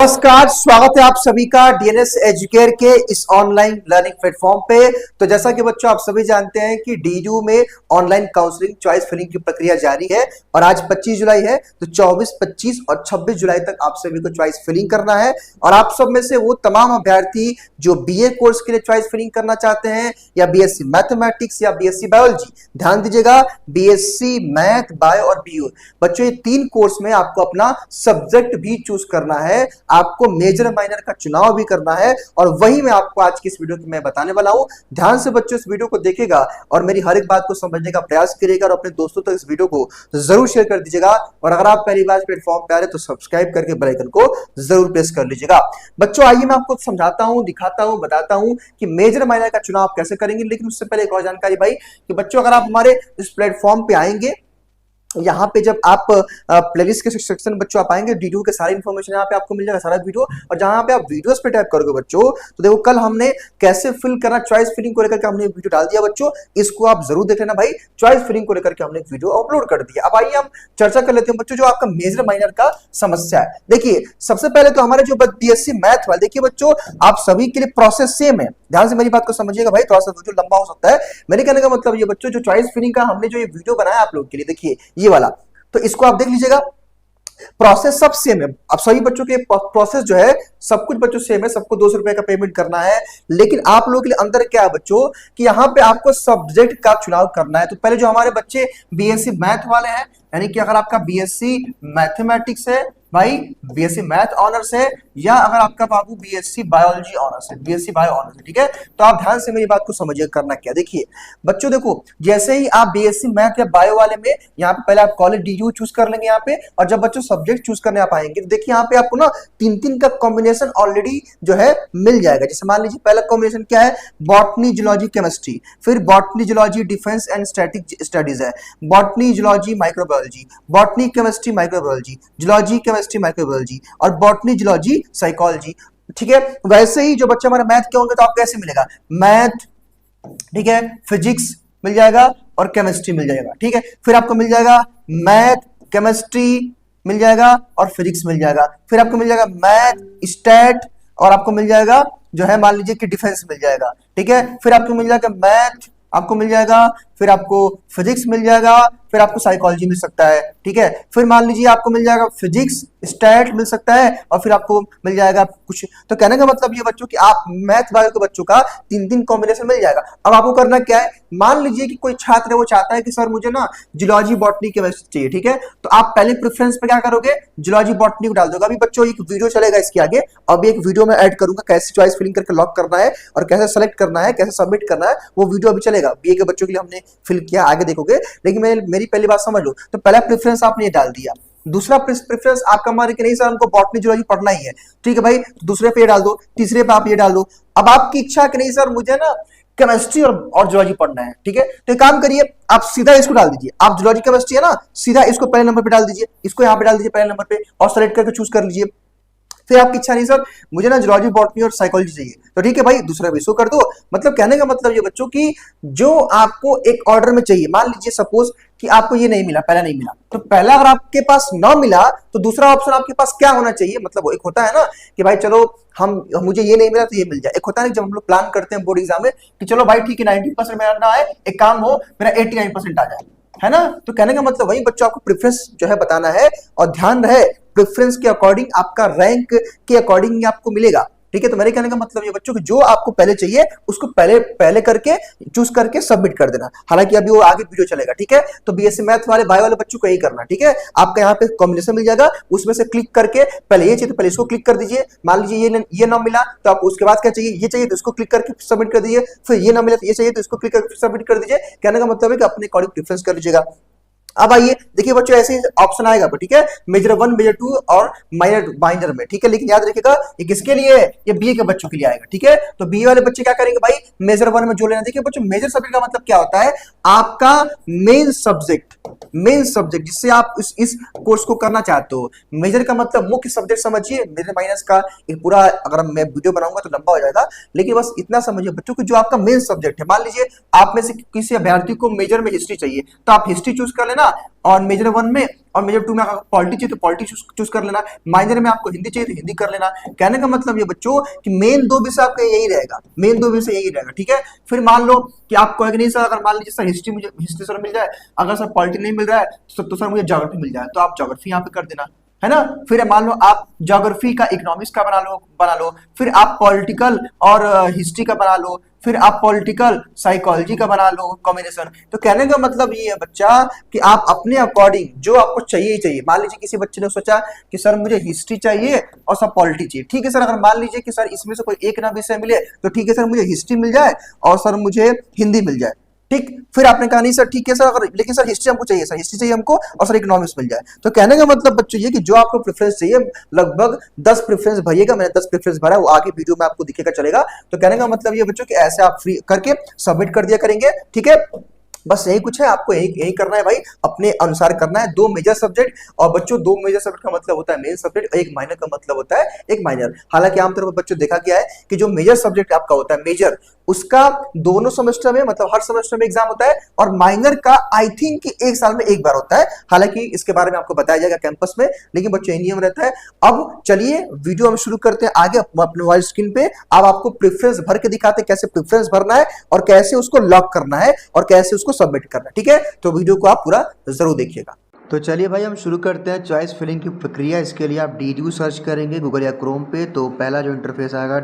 नमस्कार, स्वागत है आप सभी का डीएनएस एजुकेयर के इस ऑनलाइन लर्निंग प्लेटफॉर्म पे। तो जैसा कि बच्चों आप सभी जानते हैं कि डीयू में ऑनलाइन काउंसलिंग चॉइस फिलिंग की प्रक्रिया जारी है और आज 25 जुलाई है, तो 24, 25 और 26 जुलाई तक आप सभी को चॉइस फिलिंग करना है। और आप सब में से वो तमाम अभ्यर्थी जो बीए कोर्स के लिए चॉइस फिलिंग करना चाहते हैं या बीएससी मैथमेटिक्स या बीएससी बायोलॉजी, ध्यान दीजिएगा, बीएससी मैथ, बायो और बीयू, बच्चों ये तीन कोर्स में आपको अपना सब्जेक्ट भी चूज करना है, आपको मेजर माइनर का चुनाव भी करना है। और वही मैं आपको आज की इस वीडियो में बताने वाला हूं। ध्यान से बच्चों इस वीडियो को देखेगा और मेरी हर एक बात को समझने का प्रयास करिएगा और अपने दोस्तों तक इस वीडियो को जरूर शेयर कर दीजिएगा। और अगर आप पहली बार प्लेटफॉर्म पे आ रहे तो सब्सक्राइब करके बेल आइकन को जरूर प्रेस कर लीजिएगा। बच्चों आइए मैं आपको समझाता हूं, दिखाता हूं, बताता हूं कि मेजर माइनर का चुनाव आप कैसे करेंगे। लेकिन उससे पहले एक और जानकारी भाई कि बच्चों अगर आप हमारे इस प्लेटफॉर्म पे आएंगे, यहाँ पे जब आप प्लेलिस्ट के सेक्शन में बच्चों आप आएंगे, वीडियो के सारी इन्फॉर्मेशन यहाँ पे आपको मिल जाएगा, सारा वीडियो। और जहाँ पे आप वीडियोस पे टाइप करोगे बच्चों, तो देखो कल हमने कैसे फिल करना चॉइस फिलिंग को लेकर के हमने वीडियो डाल दिया बच्चों, इसको आप जरूर देख लेना भाई। चॉइस फिलिंग को लेकर के हमने वीडियो अपलोड कर दिया। अब आइए हम चर्चा कर लेते हैं बच्चों जो आपका मेजर माइनर का समस्या है। देखिए सबसे पहले तो हमारे जो बीएससी मैथ वाले, देखिए बच्चों आप सभी के लिए प्रोसेस सेम है, ध्यान से मेरी बात को समझिएगा भाई, थोड़ा सा वीडियो लंबा हो सकता है। मेरे कहने का मतलब ये बच्चों जो चॉइस फिलिंग का हमने जो ये वीडियो बनाया आप लोग के लिए, देखिए ये वाला, तो इसको आप देख लीजिएगा। प्रोसेस सब सेम है। अब सभी बच्चों के प्रोसेस जो है सब कुछ बच्चों सेम है, सबको 200 रुपए का पेमेंट करना है। लेकिन आप लोगों के लिए अंदर क्या है बच्चों कि यहाँ पे आपको सब्जेक्ट का चुनाव करना है। तो पहले जो हमारे बच्चे बीएससी मैथ वाले हैं, यानी कि अगर आपका बीएससी मैथमेटिक्स है भाई, बीएससी मैथ ऑनर्स है, या अगर आपका बाबू बीएससी बायोलॉजी ऑनर्स है, बीएससी बायो ऑनर्स है, ठीक है, तो आप ध्यान से मेरी बात को समझिए। करना क्या, देखिए बच्चों देखो, जैसे ही आप बीएससी मैथ या बायो वाले में यहाँ पे पहले आप कॉलेज डीयू चूज कर लेंगे यहाँ पे, और जब बच्चों सब्जेक्ट चूज करने आप आएंगे तो देखिए यहाँ पे आपको ना तीन का कॉम्बिनेशन ऑलरेडी जो है मिल जाएगा। जैसे मान लीजिए पहला कॉम्बिनेशन क्या है, बॉटनी जूलॉजी केमिस्ट्री, फिर botany zoology defence and static studies है, botany zoology microbiology, botany chemistry microbiology, zoology chemistry microbiology और बॉटनी जूलॉजी साइकोलॉजी, ठीक है। वैसे ही जो बच्चे हमारे मैथ के होंगे तो आपको कैसे मिलेगा, मैथ, ठीक है, फिजिक्स मिल जाएगा और केमिस्ट्री मिल जाएगा, ठीक है। फिर आपको मिल जाएगा मैथ, केमिस्ट्री मिल जाएगा और फिजिक्स मिल जाएगा। फिर आपको मिल जाएगा मैथ, स्टैट और आपको मिल जाएगा जो है मान लीजिए कि डिफेंस मिल जाएगा, ठीक है। फिर आपको मिल जाएगा मैथ, आपको मिल जाएगा, फिर आपको फिजिक्स मिल जाएगा, फिर आपको साइकोलॉजी मिल सकता है, ठीक है। फिर मान लीजिए आपको मिल जाएगा फिजिक्स, स्टैट मिल सकता है और फिर आपको मिल जाएगा कुछ। तो कहने का मतलब ये बच्चों कि आप मैथ बायो के बच्चों का तीन कॉम्बिनेशन मिल जाएगा। अब आपको करना क्या है, मान लीजिए कि कोई छात्र है वो चाहता है कि सर मुझे ना जूलॉजी बॉटनी केमिस्ट्री चाहिए, ठीक है, तो आप पहले प्रेफरेंस पे क्या करोगे, जूलॉजी बॉटनी को डाल दोगे। अभी बच्चों एक वीडियो चलेगा इसके आगे, अभी एक वीडियो में ऐड करूंगा कैसे चॉइस फिलिंग करके लॉक करना है और कैसे सेलेक्ट करना है, कैसे सबमिट करना है, वो वीडियो अभी चलेगा। बीए के बच्चों के लिए हमने फिल किया, आगे देखोगे। लेकिन मेरी पहली बात समझ लो, तो पहला प्रेफरेंस आपने ये डाल दिया। दूसरा प्रेफरेंस आपका हमारे कि नहीं सर हमको बॉटनी जूलॉजी पढ़ना ही है, ठीक है भाई, तो दूसरे पे ये डाल दो, तीसरे पे आप ये डाल दो। अब आपकी इच्छा कि नहीं सर मुझे ना केमिस्ट्री और जूलॉजी पढ़ना है, ठीक है, तो एक काम करिए आप सीधा इसको डाल दीजिए। आप जूलॉजी केमिस्ट्री है ना, सीधा इसको पहले नंबर पे डाल दीजिए, इसको यहाँ पे डाल दीजिए पहले नंबर पे और सेलेक्ट करके चूज कर लीजिए। फिर आपकी इच्छा नहीं सर मुझे ना जूलॉजी बॉटनी और साइकोलॉजी चाहिए, तो ठीक है भाई दूसरा भी इसको कर दो। मतलब कहने का मतलब ये बच्चों की जो आपको एक ऑर्डर में चाहिए, मान लीजिए सपोज कि आपको ये नहीं मिला, पहला नहीं मिला, तो पहला अगर आपके पास ना मिला तो दूसरा ऑप्शन आपके पास क्या होना चाहिए। मतलब एक होता है ना कि भाई चलो हम मुझे ये नहीं मिला तो ये मिल जाए। एक होता है जब हम लोग प्लान करते हैं बोर्ड एग्जाम में कि चलो भाई ठीक है 90% मेरा ना आए, एक काम हो मेरा 89% आ जाए, है ना। तो कहने का मतलब वही बच्चों आपको प्रेफरेंस जो है बताना है और ध्यान रहे प्रेफरेंस के अकॉर्डिंग आपका रैंक के अकॉर्डिंग आपको मिलेगा, ठीक है। तो मेरे कहने का मतलब ये बच्चों कि जो आपको पहले चाहिए उसको पहले करके चूज करके सबमिट कर देना। हालांकि अभी वो आगे वीडियो चलेगा, ठीक है। तो बीएससी मैथ वाले बायो वाले बच्चों को यही करना, ठीक है। आपका यहाँ पे कॉम्बिनेशन मिल जाएगा, उसमें से क्लिक करके पहले ये चाहिए तो पहले इसको क्लिक कर दीजिए। मान लीजिए ये ना मिला तो आप उसके बाद क्या चाहिए, ये चाहिए तो इसको क्लिक करके सबमिट कर दीजिए। फिर ये ना मिला तो ये चाहिए तो इसको क्लिक करके सबमिट कर दीजिए। कहने का मतलब है कि अपने अकॉर्डिंग प्रेफरेंस कर लीजिएगा। अब आइए देखिए बच्चों ऐसे ही ऑप्शन आएगा, ठीक है, मेजर 1, मेजर 2 और माइनर में, ठीक है। लेकिन याद रखिएगा ये किसके लिए है, ये बीए के बच्चों के लिए आएगा, ठीक है। तो बीए वाले बच्चे क्या करेंगे भाई, मेजर 1 में जो लेना। देखिए बच्चों मेजर सब्जेक्ट का मतलब क्या होता है, आपका मेन सब्जेक्ट जिससे आप इस कोर्स को करना चाहते हो। मेजर का मतलब मुख्य सब्जेक्ट समझिए, मेजर माइनस का एक पूरा अगर मैं वीडियो बनाऊंगा तो लंबा हो जाएगा, लेकिन बस इतना समझिए बच्चों कि जो आपका मेन सब्जेक्ट है। मान लीजिए आप में से किसी अभ्यर्थी को मेजर में हिस्ट्री चाहिए तो आप हिस्ट्री चूज कर लेना और मेजर 1 में और मेजर 2 में अगर पॉलिटी चाहिए तो पॉलिटी चूज कर लेना, माइनर में आपको हिंदी चाहिए तो हिंदी कर लेना। कहने का मतलब ये बच्चों कि मेन 2 विषय आपका यही रहेगा, मेन 2 विषय यही रहेगा, ठीक है। फिर मान लो कि आपको है कि नहीं सर, अगर मान लीजिए सर हिस्ट्री, मुझे हिस्ट्री सर मिल जाए, अगर सर पॉलिटी नहीं मिल रहा है तो सर मुझे ज्योग्राफी मिल जाए, तो आप ज्योग्राफी यहाँ पे कर देना, है ना। फिर मान लो आप ज्योग्राफी का इकोनॉमिक्स का बना लो, फिर आप पॉलिटिकल और हिस्ट्री का बना लो, फिर आप पॉलिटिकल साइकोलॉजी का बना लो कॉम्बिनेशन। तो कहने का मतलब ये है बच्चा कि आप अपने अकॉर्डिंग जो आपको चाहिए ही चाहिए, मान लीजिए किसी बच्चे ने सोचा कि सर मुझे हिस्ट्री चाहिए और सर पॉलिटी चाहिए, ठीक है सर। अगर मान लीजिए कि सर इसमें से कोई एक ना विषय मिले तो ठीक है सर, मुझे हिस्ट्री मिल जाए और सर मुझे हिंदी मिल जाए, ठीक। फिर आपने कहा नहीं सर ठीक है सर, अगर लेकिन सर हिस्ट्री हमको चाहिए, सर हिस्ट्री चाहिए हमको और सर इकोनॉमिक्स मिल जाए। तो कहने का मतलब बच्चों ये कि जो आपको प्रेफरेंस चाहिए, लगभग 10 प्रेफरेंस भरिएगा, मैंने 10 प्रेफरेंस भरा, वो आगे वीडियो में आपको दिखेगा, चलेगा। तो कहने का मतलब ये बच्चों कि ऐसे आप फ्री करके सबमिट कर दिया करेंगे, ठीक है। बस यही कुछ है, आपको यही यही करना है भाई, अपने अनुसार करना है। 2 मेजर सब्जेक्ट, और बच्चों 2 मेजर सब्जेक्ट का मतलब होता है मेन सब्जेक्ट, एक माइनर का मतलब होता है एक माइनर। हालांकि आमतौर पर बच्चों देखा गया है कि जो मेजर सब्जेक्ट आपका होता है मेजर, उसका दोनों सेमेस्टर में, मतलब हर सेमेस्टर में एग्जाम होता है, और माइनर का आई थिंक कि एक साल में एक बार होता है। हालांकि इसके बारे में आपको बताया जाएगा कैंपस में, लेकिन बच्चों ये नियम रहता है। अब चलिए वीडियो हम शुरू करते हैं आगे अपने मोबाइल स्क्रीन पे। अब आपको प्रेफरेंस भर के दिखाते हैं कैसे प्रेफरेंस भरना है और कैसे उसको लॉक करना है और कैसे उसको सबमिट करना है, ठीक है। तो वीडियो को आप पूरा जरूर देखिएगा। तो चलिए भाई हम शुरू करते हैं चॉइस फिलिंग की प्रक्रिया। इसके लिए आप DDU सर्च करेंगे गूगल या क्रोम पे, तो पहला जो इंटरफेस आएगा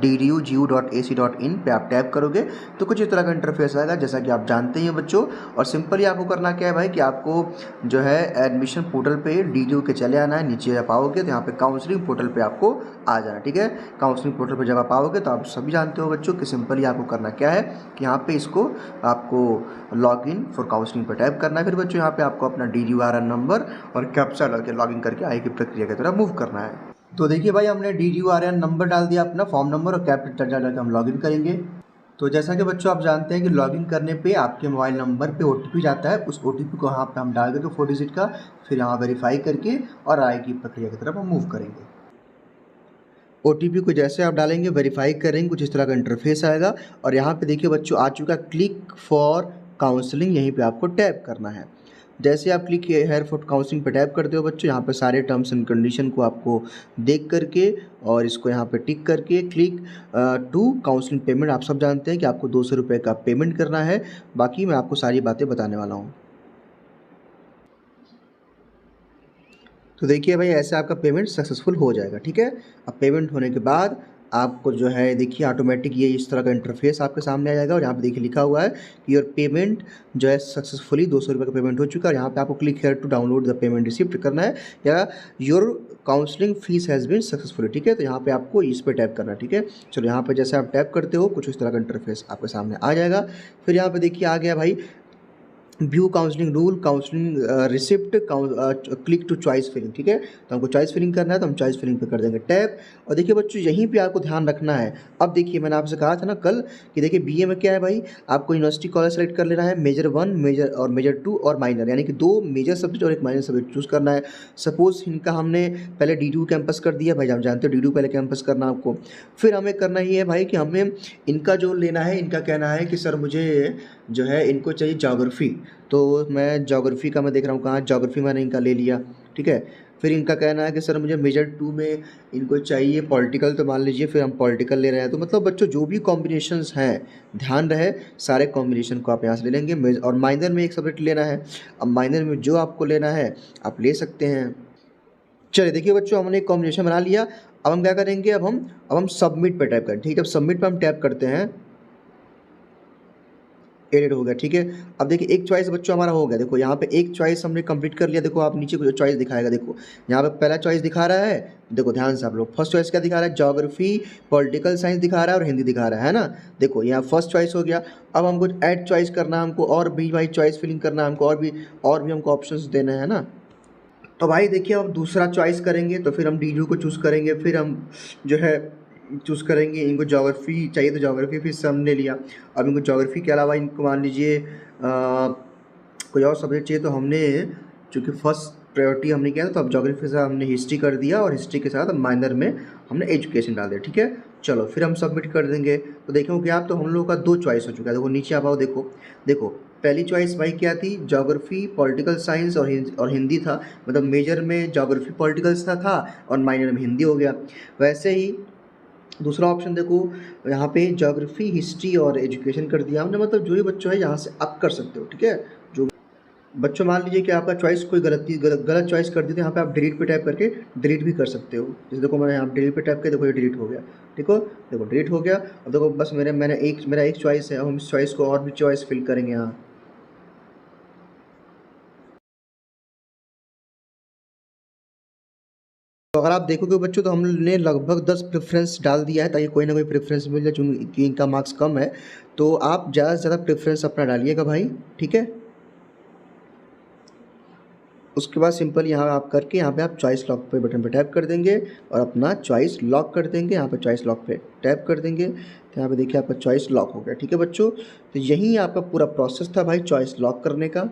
DDU.ac.in पे आप टैप करोगे तो कुछ इस तरह का इंटरफेस आएगा, जैसा कि आप जानते ही हैं बच्चों। और सिंपली आपको करना क्या है भाई कि आपको जो है एडमिशन पोर्टल पे DDU के चले आना है। नीचे आप आओगे तो यहाँ पे काउंसलिंग पोर्टल पे आपको आ जाना, ठीक है। काउंसलिंग पोर्टल पे जब आप आओगे तो आप सभी जानते हो बच्चों कि सिंपली आपको करना क्या है कि यहाँ पे इसको आपको लॉग इन फॉर काउंसलिंग पर टाइप करना है। फिर बच्चों यहाँ पे आपको अपना DDURN नंबर और कैप्चा डाल के लॉगिन करके आगे की प्रक्रिया की तरह मूव करना है। तो देखिए भाई हमने DDURN नंबर डाल दिया, अपना फॉर्म नंबर और कैप्चा डाल के हम लॉगिन करेंगे। तो जैसा कि बच्चों आप जानते हैं कि लॉगिन करने पे आपके मोबाइल नंबर पे OTP जाता है, उस OTP को यहाँ पे हम डाल देंगे 4 डिजिट का, फिर यहाँ वेरीफाई करके और आगे की प्रक्रिया की तरफ हम मूव करेंगे। OTP को जैसे आप डालेंगे वेरीफाई करेंगे, कुछ इस तरह का इंटरफेस आएगा। और यहाँ पे देखिए बच्चों आ चुका क्लिक फॉर काउंसलिंग, यहीं पे आपको टैप करना है। जैसे आप क्लिक हेयर फॉर काउंसलिंग पे टैप करते हो बच्चों, यहाँ पे सारे टर्म्स एंड कंडीशन को आपको देख करके और इसको यहाँ पे टिक करके क्लिक टू काउंसलिंग पेमेंट, आप सब जानते हैं कि आपको 200 रुपये का पेमेंट करना है। बाकी मैं आपको सारी बातें बताने वाला हूँ। तो देखिए भाई ऐसे आपका पेमेंट सक्सेसफुल हो जाएगा, ठीक है। अब पेमेंट होने के बाद आपको जो है देखिए ऑटोमेटिक ये इस तरह का इंटरफेस आपके सामने आ जाएगा और यहाँ पे देखिए लिखा हुआ है कि योर पेमेंट जो है सक्सेसफुली 200 रुपये का पेमेंट हो चुका है। और यहाँ पे आपको click here to download the payment receipt करना है, या your counselling fees has been successfully, ठीक है। तो यहाँ पे आपको इस पर टैप करना है, ठीक है। चलो यहाँ पे जैसे आप टैप करते हो कुछ इस तरह का इंटरफेस आपके सामने आ जाएगा। फिर यहाँ पे देखिए आ गया भाई view counselling rule, counselling receipt, click to choice filling, ठीक है। तो हमको चॉइस फिलिंग करना है तो हम चॉइस फिलिंग पे कर देंगे टैप। और देखिए बच्चों यहीं पे आपको ध्यान रखना है। अब देखिए मैंने आपसे कहा था ना कल कि देखिए BA में क्या है भाई, आपको यूनिवर्सिटी कॉलेज सेलेक्ट कर लेना है, मेजर 1 मेजर और मेजर 2 और माइनर, यानी कि 2 मेजर सब्जेक्ट और एक माइनर सब्जेक्ट चूज़ करना है। सपोज इनका हमने पहले DDU कैंपस कर दिया भाई, आप जानते हो DDU पहले कैंपस करना आपको। फिर हमें करना ये है भाई कि हमें इनका जो लेना है, इनका कहना है कि सर मुझे जो है इनको चाहिए ज्योग्राफी, तो मैं ज्योग्राफी का मैं देख रहा हूँ कहाँ, ज्योग्राफी मैंने इनका ले लिया, ठीक है। फिर इनका कहना है कि सर मुझे मेजर 2 में इनको चाहिए पॉलिटिकल, तो मान लीजिए फिर हम पॉलिटिकल ले रहे हैं। तो मतलब बच्चों जो भी कॉम्बिनेशंस हैं ध्यान रहे सारे कॉम्बिनेशन को आप यहाँ से ले लेंगे। और माइनर में एक सब्जेक्ट लेना है, अब माइनर में जो आपको लेना है आप ले सकते हैं। चलिए देखिए बच्चों हमने एक कॉम्बिनेशन बना लिया। अब हम क्या करेंगे, अब हम सबमिट पर टैप करें, ठीक है। अब सबमिट पर हम टैप करते हैं, एडिट हो गया, ठीक है। अब देखिए एक चॉइस बच्चों हमारा हो गया, देखो यहाँ पे एक चॉइस हमने कंप्लीट कर लिया। देखो आप नीचे को जो चॉइस दिखाएगा, देखो यहाँ पे पहला चॉइस दिखा रहा है, देखो ध्यान से आप लोग, फर्स्ट चॉइस क्या दिखा रहा है, ज्योग्राफी पॉलिटिकल साइंस दिखा रहा है और हिंदी दिखा रहा है ना। देखो यहाँ फर्स्ट चॉइस हो गया। अब हमको ऐड चॉइस करना है, हमको और भी भाई चॉइस फिलिंग करना है, हमको और भी हमको ऑप्शन देना है ना। तो भाई देखिए अब दूसरा चॉइस करेंगे तो फिर हम DDU को चूज़ करेंगे, फिर हम जो है चूज़ करेंगे, इनको ज्योग्राफी चाहिए तो ज्योग्राफी फिर से हमने लिया। अब इनको ज्योग्राफी के अलावा इनको मान लीजिए कोई और सब्जेक्ट चाहिए, तो हमने चूँकि फर्स्ट प्रायोरिटी हमने किया था तो अब ज्योग्राफी से हमने हिस्ट्री कर दिया और हिस्ट्री के साथ माइनर में हमने एजुकेशन डाल दिया, ठीक है। चलो फिर हम सबमिट कर देंगे। तो देखोगे आप तो हम लोगों का 2 चॉइस हो चुका है। देखो नीचे आप आओ, देखो पहली चॉइस भाई क्या थी, ज्योग्राफी, पॉलिटिकल साइंस और हिंदी था। मतलब मेजर में ज्योग्राफी पॉलिटिकल्स था और माइनर में हिंदी हो गया। वैसे ही दूसरा ऑप्शन देखो, यहाँ पे ज्योग्राफी, हिस्ट्री और एजुकेशन कर दिया हमने। मतलब जो भी बच्चों है यहाँ से आप कर सकते हो, ठीक है। जो बच्चों मान लीजिए कि आपका चॉइस कोई गलत चॉइस कर दी तो यहाँ पे आप डिलीट पे टाइप करके डिलीट भी कर सकते हो। जैसे देखो मैंने यहाँ डिलीट पे टाइप किया, देखो ये डिलीट हो गया, ठीक हो, देखो डिलीट हो गया। अब देखो बस मेरा एक चॉइस है, हम इस चॉइस को और भी चॉइस फिल करेंगे यहाँ। तो अगर आप देखोगे बच्चों तो हमने लगभग 10 प्रेफरेंस डाल दिया है, ताकि कोई ना कोई प्रेफरेंस मिल जाए जो इनका मार्क्स कम है। तो आप ज़्यादा से ज़्यादा प्रेफरेंस अपना डालिएगा भाई, ठीक है। उसके बाद सिंपल यहाँ आप करके यहाँ पे आप चॉइस लॉक पे बटन पे टैप कर देंगे और अपना चॉइस लॉक कर देंगे। यहाँ पे चॉइस लॉक पे टैप कर देंगे तो यहाँ पे देखिए आपका चॉइस लॉक हो गया, ठीक है बच्चों। तो यही आपका पूरा प्रोसेस था भाई चॉइस लॉक करने का।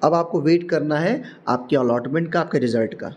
अब आपको वेट करना है आपके अलॉटमेंट का, आपके रिजल्ट का।